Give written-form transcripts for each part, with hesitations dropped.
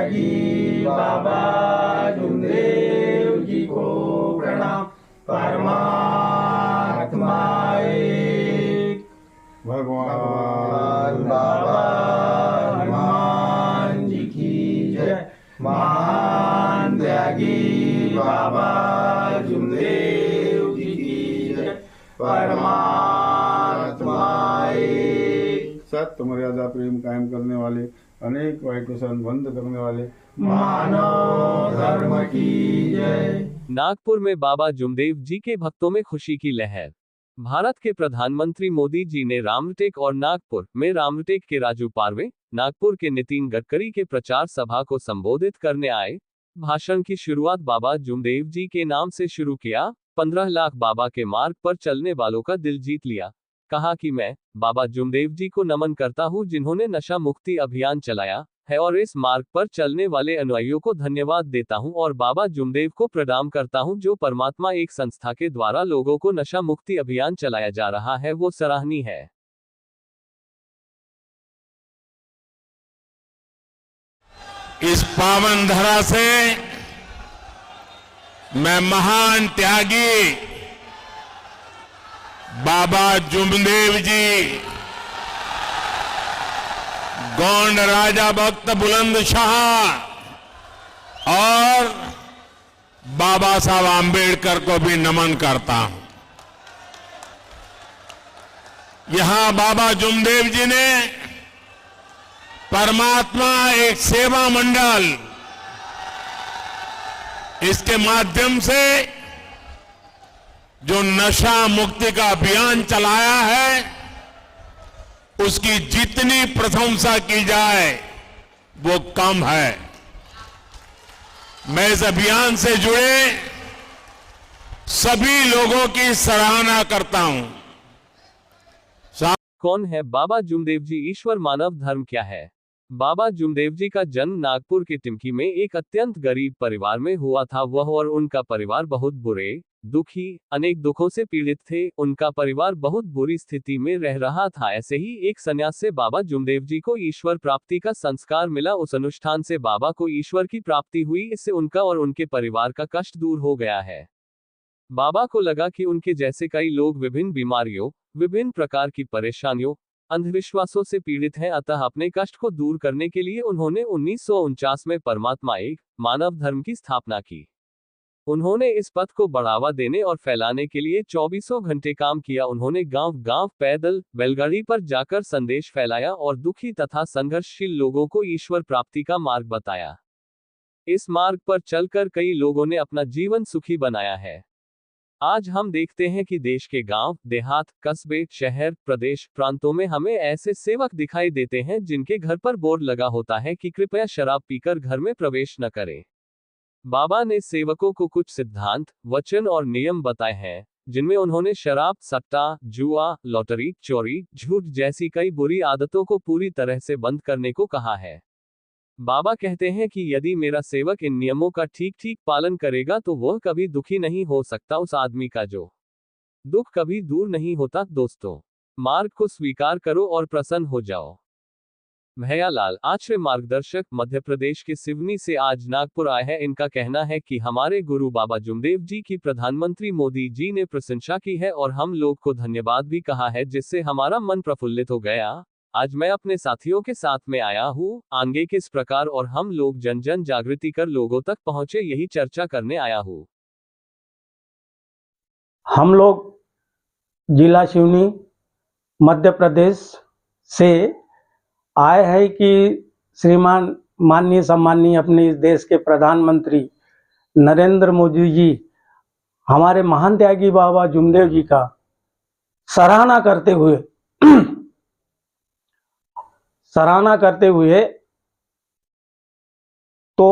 त्यागी बाबा जुमदेव जी को प्रणाम। परमात्मा एक भगवान बाबा हनुमान जी की जय। महान त्यागी बाबा जुमदेव जी की जय। परमात्मा एक सत्य मर्यादा प्रेम कायम करने वाले, अनेक वाइटोसन बंद करने वाले मानव धर्म की जय। नागपुर में बाबा जुमदेव जी के भक्तों में खुशी की लहर। भारत के प्रधानमंत्री मोदी जी ने रामटेक और नागपुर में रामटेक के राजू पारवे, नागपुर के नितिन गडकरी के प्रचार सभा को संबोधित करने आए। भाषण की शुरुआत बाबा जुमदेव जी के नाम से शुरू किया। 15 लाख बाबा के मार्ग पर चलने वालों का दिल जीत लिया। कहा कि मैं बाबा जुमदेव जी को नमन करता हूं जिन्होंने नशा मुक्ति अभियान चलाया है और इस मार्ग पर चलने वाले अनुयायियों को धन्यवाद देता हूं और बाबा जुमदेव को प्रणाम करता हूं जो परमात्मा एक संस्था के द्वारा लोगों को नशा मुक्ति अभियान चलाया जा रहा है वो सराहनीय है। इस पावन धरा से मैं महान त्यागी बाबा जुमदेव जी, गौंड राजा भक्त बुलंद शाह और बाबा साहब आम्बेडकर को भी नमन करता हूं। यहां बाबा जुमदेव जी ने परमात्मा एक सेवा मंडल, इसके माध्यम से जो नशा मुक्ति का अभियान चलाया है उसकी जितनी प्रशंसा की जाए वो कम है। मैं इस अभियान से जुड़े सभी लोगों की सराहना करता हूं। कौन है बाबा जुमदेव जी? ईश्वर मानव धर्म क्या है? बाबा जुमदेव जी का जन्म नागपुर के टिमकी में एक अत्यंत गरीब परिवार में हुआ था। वह और उनका परिवार बहुत बुरे, दुखी, अनेक दुखों से पीड़ित थे। उनका परिवार बहुत बुरी स्थिति में रह रहा था। ऐसे ही एक संन्यास से बाबा जुमदेव जी को ईश्वर प्राप्ति का संस्कार मिला। उस अनुष्ठान से बाबा को ईश्वर की प्राप्ति हुई। इससे उनका और उनके परिवार का कष्ट दूर हो गया है। बाबा को लगा कि उनके जैसे कई लोग विभिन्न बीमारियों, विभिन्न प्रकार की परेशानियों, अंधविश्वासों से पीड़ित हैं। अतः अपने कष्ट को दूर करने के लिए उन्होंने 1949 में परमात्मा एक मानव धर्म की स्थापना की। उन्होंने इस पथ को बढ़ावा देने और फैलाने के लिए 24 घंटे काम किया। उन्होंने गांव-गांव पैदल, बैलगाड़ी पर जाकर संदेश फैलाया और दुखी तथा संघर्षशील लोगों को ईश्वर प्राप्ति का मार्ग बताया। इस मार्ग पर चलकर कई लोगों ने अपना जीवन सुखी बनाया है। आज हम देखते हैं कि देश के गांव, देहात, कस्बे, शहर, प्रदेश, प्रांतों में हमें ऐसे सेवक दिखाई देते हैं जिनके घर पर बोर्ड लगा होता है कि कृपया शराब पीकर घर में प्रवेश न करें। बाबा ने सेवकों को कुछ सिद्धांत, वचन और नियम बताए हैं जिनमें उन्होंने शराब, सट्टा, जुआ, लॉटरी, चोरी, झूठ जैसी कई बुरी आदतों को पूरी तरह से बंद करने को कहा है। बाबा कहते हैं कि यदि मेरा सेवक इन नियमों का ठीक ठीक पालन करेगा तो वह कभी दुखी नहीं हो सकता। उस आदमी का जो दुख कभी दूर नहीं होता। दोस्तों, मार्ग को स्वीकार करो और प्रसन्न हो जाओ। भैयालाल आश्रय मार्गदर्शक मध्य प्रदेश के सिवनी से आज नागपुर आए हैं। इनका कहना है कि हमारे गुरु बाबा जुमदेव जी की प्रधानमंत्री मोदी जी ने प्रशंसा की है और हम लोग को धन्यवाद भी कहा है जिससे हमारा मन प्रफुल्लित हो गया। आज मैं अपने साथियों के साथ में आया हूँ। आगे किस प्रकार और हम लोग जन जन जागृति कर लोगों तक पहुंचे यही चर्चा करने आया हूँ। हम लोग जिला सिवनी मध्य प्रदेश से आए हैं कि श्रीमान माननीय सम्माननीय अपने इस देश के प्रधानमंत्री नरेंद्र मोदी जी हमारे महान त्यागी बाबा जुमदेव जी का सराहना करते हुए तो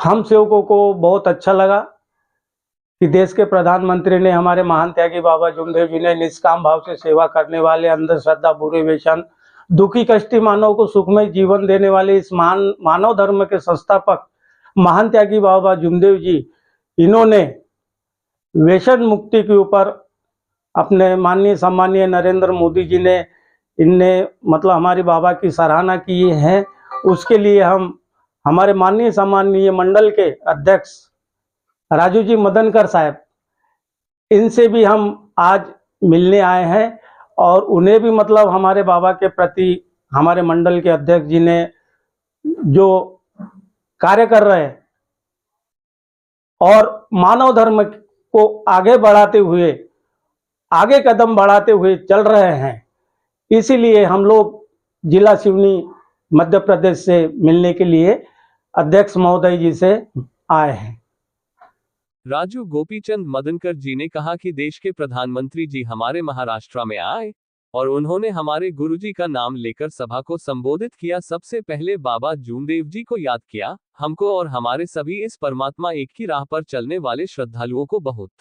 हम सेवकों को बहुत अच्छा लगा कि देश के प्रधानमंत्री ने हमारे महान त्यागी बाबा जुमदेव जी ने निष्काम भाव से सेवा करने वाले, अंधश्रद्धा, बुरे व्यसन, दुखी कष्टी मानव को सुखमय जीवन देने वाले इस मानव धर्म के संस्थापक महान त्यागी बाबा जुमदेव जी, इन्होंने व्यसन मुक्ति के ऊपर अपने माननीय सम्मानीय नरेंद्र मोदी जी ने इनने मतलब हमारी बाबा की सराहना की है। उसके लिए हम हमारे माननीय सम्माननीय मंडल के अध्यक्ष राजू जी मदनकर साहब, इनसे भी हम आज मिलने आए हैं और उन्हें भी मतलब हमारे बाबा के प्रति हमारे मंडल के अध्यक्ष जी ने जो कार्य कर रहे हैं और मानव धर्म को आगे बढ़ाते हुए, आगे कदम बढ़ाते हुए चल रहे हैं, इसीलिए हम लोग जिला सिवनी मध्य प्रदेश से मिलने के लिए अध्यक्ष महोदय जी से आए हैं। राजू गोपीचंद मदनकर जी ने कहा कि देश के प्रधानमंत्री जी हमारे महाराष्ट्र में आए और उन्होंने हमारे गुरुजी का नाम लेकर सभा को संबोधित किया। सबसे पहले बाबा जूमदेव जी को याद किया। हमको और हमारे सभी इस परमात्मा एक ही राह पर चलने वाले श्रद्धालुओं को बहुत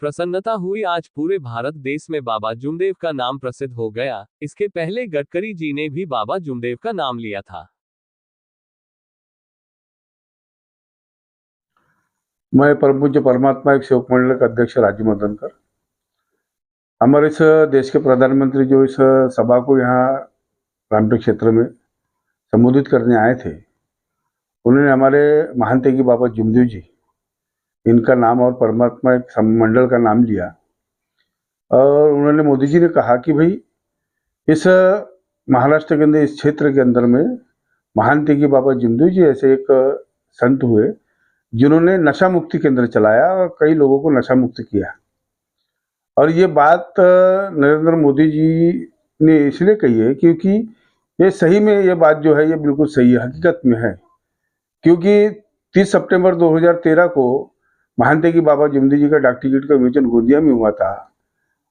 प्रसन्नता हुई। आज पूरे भारत देश में बाबा जूमदेव का नाम प्रसिद्ध हो गया। इसके पहले गडकरी जी ने भी बाबा जूमदेव का नाम लिया था। मैं परम पूज्य परमात्मा एक सेवक मंडल का अध्यक्ष राजू मदनकर, हमारे इस देश के प्रधानमंत्री जो इस सभा को यहाँ रामटेक क्षेत्र में संबोधित करने आए थे, उन्होंने हमारे महान त्यागी बाबा जूमदेव जी इनका नाम और परमात्मा एक मंडल का नाम लिया और उन्होंने मोदी जी ने कहा कि भाई इस महाराष्ट्र के अंदर, इस क्षेत्र के अंदर में महान त्यागी बाबा जूमदेव जी ऐसे एक संत हुए जिन्होंने नशा मुक्ति केंद्र चलाया और कई लोगों को नशा मुक्त किया। और ये बात नरेंद्र मोदी जी ने इसलिए कही है क्योंकि ये सही में ये बात जो है ये बिल्कुल सही है, हकीकत में है। क्योंकि 30 सितंबर 2013 को महान त्यागी बाबा जूमदेव जी का डाक टिकट का विमोचन गोंदिया में हुआ था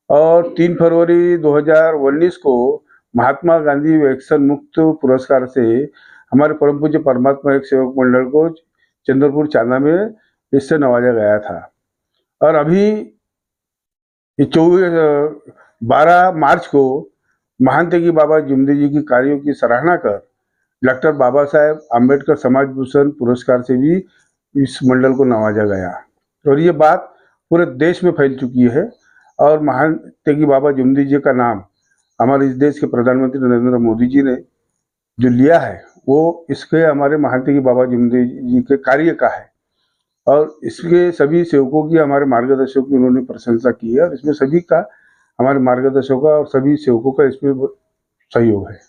और 3 फरवरी 2019 को महात्मा गांधी व्यसन मुक्त पुरस्कार से हमारे परम पूज्य परमात्मा एक सेवक मंडल को चंद्रपुर चांदा में इससे नवाजा गया था। और अभी 12 मार्च को महान त्यागी बाबा जूमदेव जी की कार्यों की सराहना कर डॉक्टर बाबा साहेब आम्बेडकर समाज भूषण पुरस्कार से भी इस मंडल को नवाजा गया। और ये बात पूरे देश में फैल चुकी है और महान त्यागी बाबा जूमदेव जी का नाम हमारे इस देश के प्रधानमंत्री नरेंद्र मोदी जी ने जो लिया है वो इसके हमारे महान त्यागी बाबा जूमदेव जी के कार्य का है और इसके सभी सेवकों की, हमारे मार्गदर्शकों की उन्होंने प्रशंसा की है और इसमें सभी का, हमारे मार्गदर्शकों का और सभी सेवकों का इसमें सहयोग है।